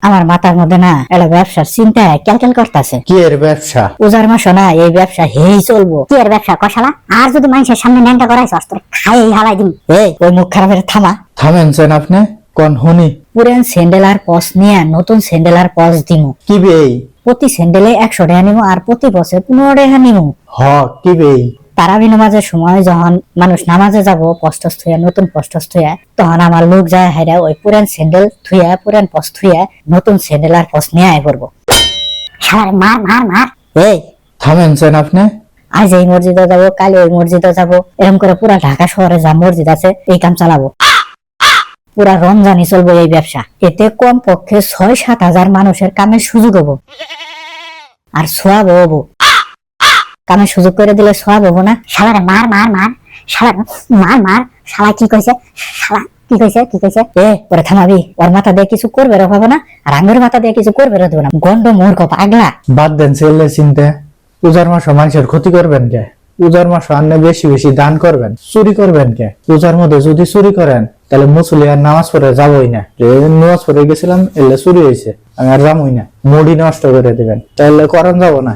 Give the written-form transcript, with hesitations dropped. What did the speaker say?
আমার মাথার মধ্যে না একটা ব্যবসার চিন্তা ক্যালকেল করতেছে। কি এর ব্যবসা? পূজার মাসে না এই ব্যবসা হেই চলবো। কি এর ব্যবসা কষালা? আর যদি মানুষের সামনে ন্যাংটা করাইছ তোর খাই হালাই দিম। এই ওই মুখ খারাপের থামা। থামেনছেন আপনি কোন হুনি? পুরান স্যান্ডেল আর পস নিয়ে নতুন স্যান্ডেল আর পস দিমু। কি বেই? প্রতি স্যান্ডেলে 100 টাকা নিমু আর প্রতি বছর 15 টাকা নিমু। হ কি বেই? তারাবি নামাজের সময় যখন মানুষ নামাজে যাব পস্টস থুয়া নতুন পস্টস থুয়া, তখন আমার লোক যায় হাইরা ওই পুরান স্যান্ডেল থুয়া পুরান পস থুয়া নতুন স্যান্ডেল আর পস নিয়ে আয় করবো। শালার মার মার মার। এই থামেনছেন আপনি? আজ এই মসজিদে যাব, কাল ওই মসজিদে যাব, এরকম করে পুরা ঢাকা শহরে যা মসজিদ আছে এই কাম চালাবো। পুরা রমজানি চলবো এই ব্যবসা। এতে কম পক্ষে 6-7 হাজার মানুষের কামের সুযোগ হবো আর সোয়াব হবো। কামের সুযোগ করে দিলে সোয়াব হবো না? শালার মার মার মার। শালার মার মার। শালা কি কইছে? শালা কি কইছে? কি কইছে? এ ওরে থামাবি। ওর মাথা দিয়ে কিছু করবে রে হবে না, আর আঙ্গুর মাথা দিয়ে কিছু করবে রে দেবো না। গন্ড মূর্খ পাগলা। বাদ দেন ছেলে চিনতে। পূজার মাসে মানুষের ক্ষতি করবেন কে? পূজার মাসে আন্নে বেশি বেশি দান করবেন। চুরি করবেন কে? পূজার মধ্যে যদি চুরি করেন তাহলে মুসলি আর নামাজ পড়ে যাবোই না। যে নামাজ পড়ে গেছিলাম এলে চুরি হয়েছে, আমি আর যাবোই না। মুডি নষ্ট করে দিবেন, তাহলে করেন যাবো না।